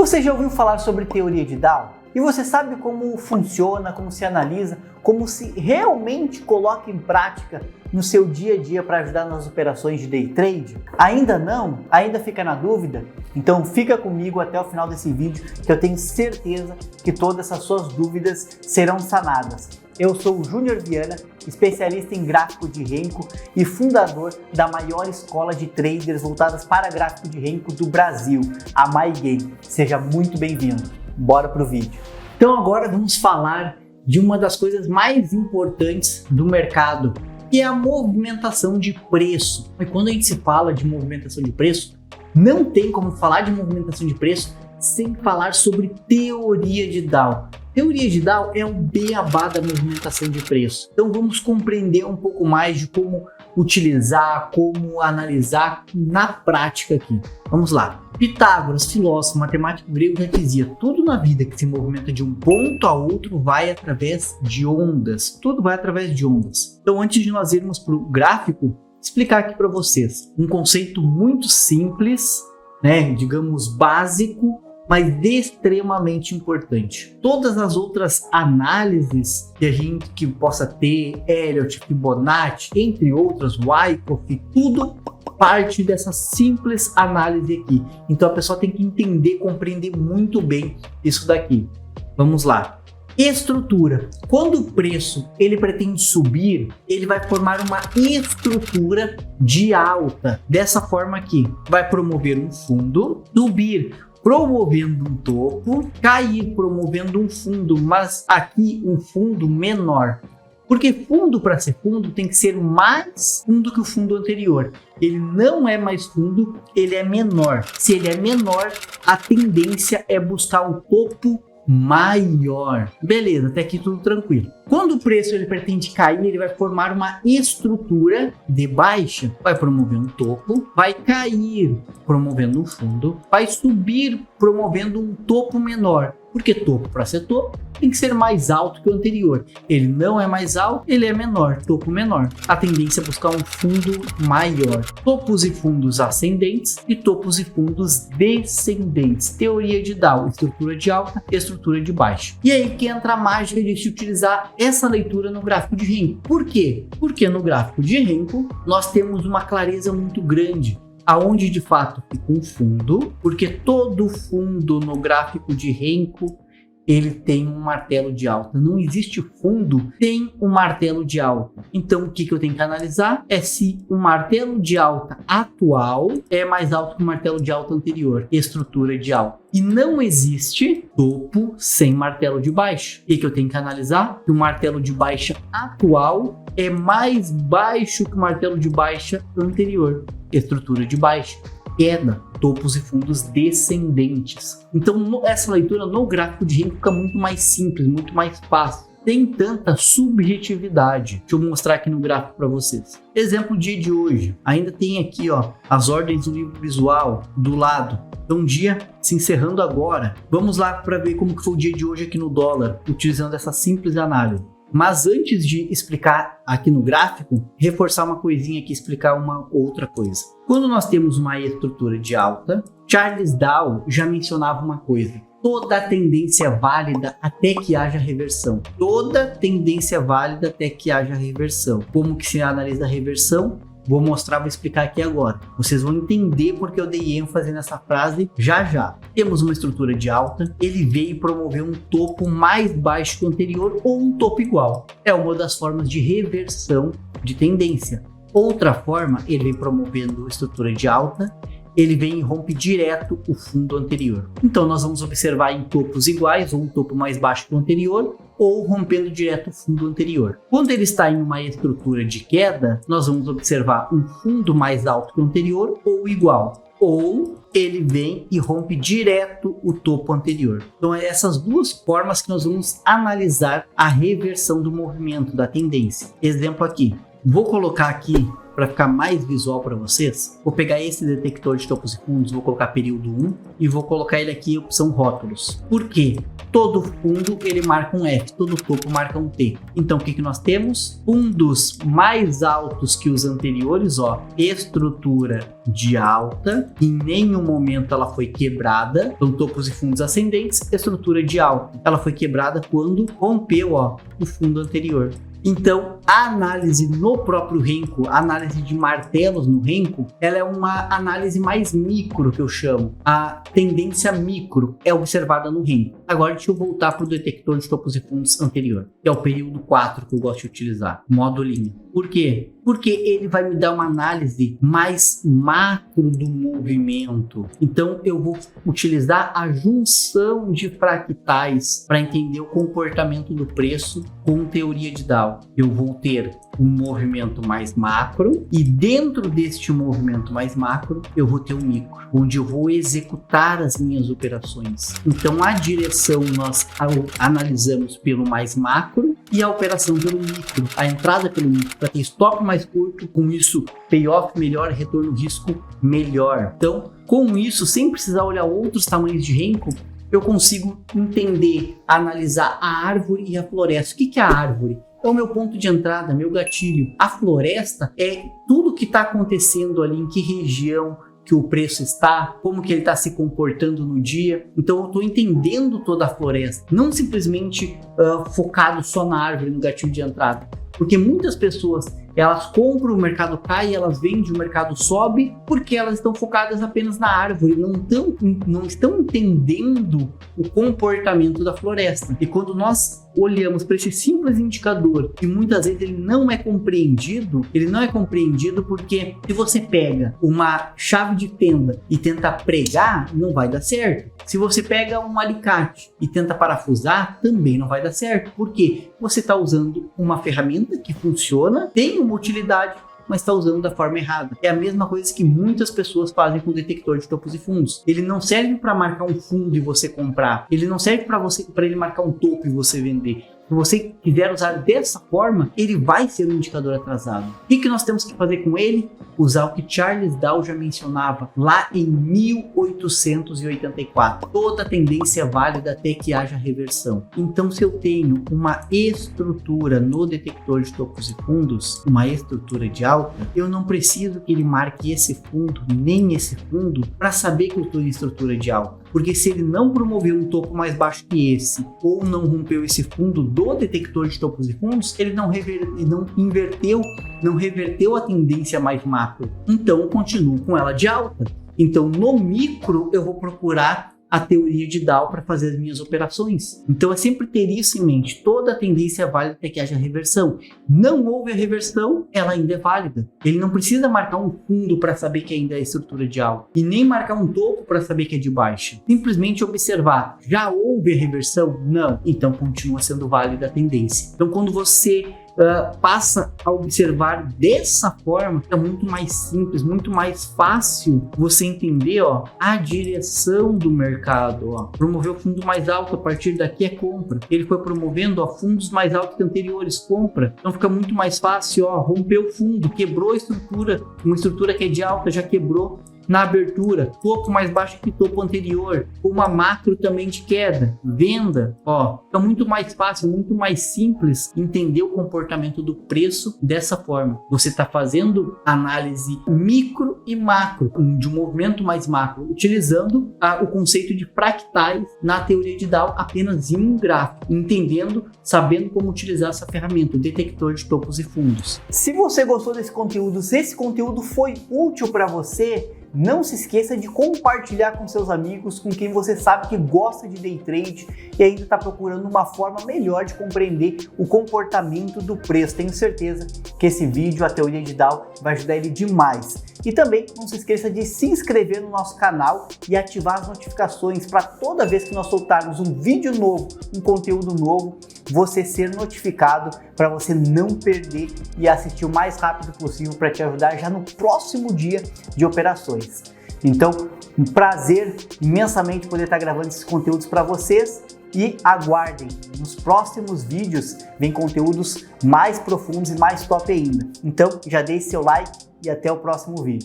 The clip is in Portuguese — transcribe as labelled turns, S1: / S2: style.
S1: Você já ouviu falar sobre teoria de Dow? E você sabe como funciona, como se analisa, como se realmente coloca em prática no seu dia a dia para ajudar nas operações de day trade? Ainda não? Ainda fica na dúvida? Então fica comigo até o final desse vídeo que eu tenho certeza que todas essas suas dúvidas serão sanadas. Eu sou o Júnior Viana, especialista em gráfico de Renko e fundador da maior escola de traders voltadas para gráfico de Renko do Brasil, a MyGame. Seja muito bem-vindo. Bora pro vídeo. Então agora vamos falar de uma das coisas mais importantes do mercado, que é a movimentação de preço. E quando a gente se fala de movimentação de preço, não tem como falar de movimentação de preço sem falar sobre teoria de Dow. Teoria de Dow é um beabá da movimentação de preço. Então vamos compreender um pouco mais de como utilizar, como analisar na prática aqui. Vamos lá. Pitágoras, filósofo, matemático grego, já dizia: tudo na vida que se movimenta de um ponto a outro vai através de ondas. Tudo vai através de ondas. Então antes de nós irmos para o gráfico, explicar aqui para vocês um conceito muito simples, digamos básico, mas extremamente importante. Todas as outras análises que possa ter, Elliott, Fibonacci, entre outras, Wyckoff, tudo parte dessa simples análise aqui. Então a pessoa tem que entender, compreender muito bem isso daqui. Vamos lá. Estrutura. Quando o preço ele pretende subir, ele vai formar uma estrutura de alta. Dessa forma aqui, vai promover um fundo, subir promovendo um topo, cair promovendo um fundo, mas aqui um fundo menor. Porque fundo, para ser fundo, tem que ser mais fundo que o fundo anterior. Ele não é mais fundo, ele é menor. Se ele é menor, a tendência é buscar um topo maior. Beleza, até aqui tudo tranquilo. Quando o preço ele pretende cair, ele vai formar uma estrutura de baixa, vai promover um topo, vai cair promovendo um fundo, vai subir promovendo um topo menor. Porque topo, para ser topo, tem que ser mais alto que o anterior. Ele não é mais alto, ele é menor, topo menor. A tendência é buscar um fundo maior. Topos e fundos ascendentes e topos e fundos descendentes. Teoria de Dow, estrutura de alta e estrutura de baixa. E aí que entra a mágica de se utilizar essa leitura no gráfico de Renko. Por quê? Porque no gráfico de Renko nós temos uma clareza muito grande, aonde de fato fica um fundo, porque todo fundo no gráfico de Renko ele tem um martelo de alta. Não existe fundo sem um martelo de alta. Então o que eu tenho que analisar é se o martelo de alta atual é mais alto que o martelo de alta anterior, estrutura de alta. E não existe topo sem martelo de baixa. O que eu tenho que analisar? Que o martelo de baixa atual é mais baixo que o martelo de baixa anterior, estrutura de baixa. Queda, topos e fundos descendentes. Então essa leitura no gráfico de Renko fica muito mais simples, muito mais fácil. Tem tanta subjetividade. Deixa eu mostrar aqui no gráfico para vocês. Exemplo do dia de hoje. Ainda tem aqui as ordens do livro visual do lado. Então dia se encerrando agora. Vamos lá para ver como que foi o dia de hoje aqui no dólar, utilizando essa simples análise. Mas antes de explicar aqui no gráfico, reforçar uma coisinha aqui, explicar uma outra coisa. Quando nós temos uma estrutura de alta, Charles Dow já mencionava uma coisa: toda tendência é válida até que haja reversão. Toda tendência é válida até que haja reversão. Como que se analisa a reversão? Vou mostrar, vou explicar aqui agora. Vocês vão entender porque eu dei ênfase nessa frase já já. Temos uma estrutura de alta, ele veio promover um topo mais baixo que o anterior ou um topo igual. É uma das formas de reversão de tendência. Outra forma, ele vem promovendo estrutura de alta, ele vem e rompe direto o fundo anterior. Então nós vamos observar em topos iguais, ou um topo mais baixo que o anterior, ou rompendo direto o fundo anterior. Quando ele está em uma estrutura de queda, nós vamos observar um fundo mais alto que o anterior ou igual. Ou ele vem e rompe direto o topo anterior. Então é essas duas formas que nós vamos analisar a reversão do movimento, da tendência. Exemplo aqui. Vou colocar aqui para ficar mais visual para vocês, vou pegar esse detector de topos e fundos, vou colocar período 1 e vou colocar ele aqui em opção rótulos. Por quê? Todo fundo ele marca um F, todo topo marca um T. Então o que nós temos? Fundos mais altos que os anteriores, ó, estrutura de alta, em nenhum momento ela foi quebrada. Então topos e fundos ascendentes, estrutura de alta. Ela foi quebrada quando rompeu, ó, o fundo anterior. Então, a análise no próprio Renko, a análise de martelos no Renko, ela é uma análise mais micro, que eu chamo. A tendência micro é observada no Renko. Agora, deixa eu voltar para o detector de topos e fundos anterior, que é o período 4 que eu gosto de utilizar, modo linha. Por quê? Porque ele vai me dar uma análise mais macro do movimento. Então, eu vou utilizar a junção de fractais para entender o comportamento do preço com teoria de Dow. Eu vou ter um movimento mais macro e dentro deste movimento mais macro eu vou ter um micro, onde eu vou executar as minhas operações. Então a direção nós analisamos pelo mais macro e a operação pelo micro, a entrada pelo micro, para ter stop mais curto, com isso payoff melhor, retorno risco melhor. Então com isso, sem precisar olhar outros tamanhos de Renko, eu consigo entender, analisar a árvore e a floresta. O que é a árvore? É o meu ponto de entrada, meu gatilho. A floresta é tudo que está acontecendo ali, em que região que o preço está, como que ele está se comportando no dia. Então eu estou entendendo toda a floresta, não simplesmente focado só na árvore, no gatilho de entrada. Porque muitas pessoas, elas compram, o mercado cai, elas vendem, o mercado sobe, porque elas estão focadas apenas na árvore, não estão entendendo o comportamento da floresta. E quando nós olhamos para esse simples indicador, e muitas vezes ele não é compreendido porque se você pega uma chave de fenda e tenta pregar, não vai dar certo. Se você pega um alicate e tenta parafusar, também não vai dar certo. Por quê? Você está usando uma ferramenta que funciona, tem uma utilidade, mas está usando da forma errada. É a mesma coisa que muitas pessoas fazem com o detector de topos e fundos. Ele não serve para marcar um fundo e você comprar. Ele não serve para ele marcar um topo e você vender. Se você quiser usar dessa forma, ele vai ser um indicador atrasado. O que nós temos que fazer com ele? Usar o que Charles Dow já mencionava lá em 1884. Toda tendência é válida até que haja reversão. Então, se eu tenho uma estrutura no detector de topos e fundos, uma estrutura de alta, eu não preciso que ele marque esse fundo, nem esse fundo, para saber que eu estou em estrutura de alta. Porque se ele não promoveu um topo mais baixo que esse, ou não rompeu esse fundo do detector de topos e fundos, ele não reverteu a tendência mais macro. Então eu continuo com ela de alta. Então no micro eu vou procurar a teoria de Dow para fazer as minhas operações. Então é sempre ter isso em mente. Toda a tendência é válida até que haja reversão. Não houve a reversão, ela ainda é válida. Ele não precisa marcar um fundo para saber que ainda é estrutura de alta e nem marcar um topo para saber que é de baixa. Simplesmente observar. Já houve a reversão? Não. Então continua sendo válida a tendência. Então quando você passa a observar dessa forma, é muito mais simples, muito mais fácil você entender, ó, a direção do mercado. Ó. Promoveu o fundo mais alto, a partir daqui é compra. Ele foi promovendo, ó, fundos mais altos que anteriores, compra. Então fica muito mais fácil, ó, rompeu o fundo, quebrou a estrutura, uma estrutura que é de alta já quebrou. Na abertura, topo mais baixo que topo anterior, uma macro também de queda, venda, ó, fica muito mais fácil, muito mais simples entender o comportamento do preço dessa forma. Você está fazendo análise micro e macro, de um movimento mais macro, utilizando o conceito de fractais na teoria de Dow apenas em um gráfico, entendendo, sabendo como utilizar essa ferramenta, o detector de topos e fundos.
S2: Se você gostou desse conteúdo, se esse conteúdo foi útil para você, não se esqueça de compartilhar com seus amigos, com quem você sabe que gosta de day trade e ainda está procurando uma forma melhor de compreender o comportamento do preço. Tenho certeza que esse vídeo, a teoria de Dow, vai ajudar ele demais. E também não se esqueça de se inscrever no nosso canal e ativar as notificações para toda vez que nós soltarmos um vídeo novo, um conteúdo novo, você ser notificado para você não perder e assistir o mais rápido possível para te ajudar já no próximo dia de operações.
S1: Então, um prazer imensamente poder estar gravando esses conteúdos para vocês e aguardem, nos próximos vídeos vem conteúdos mais profundos e mais top ainda. Então, já deixe seu like e até o próximo vídeo.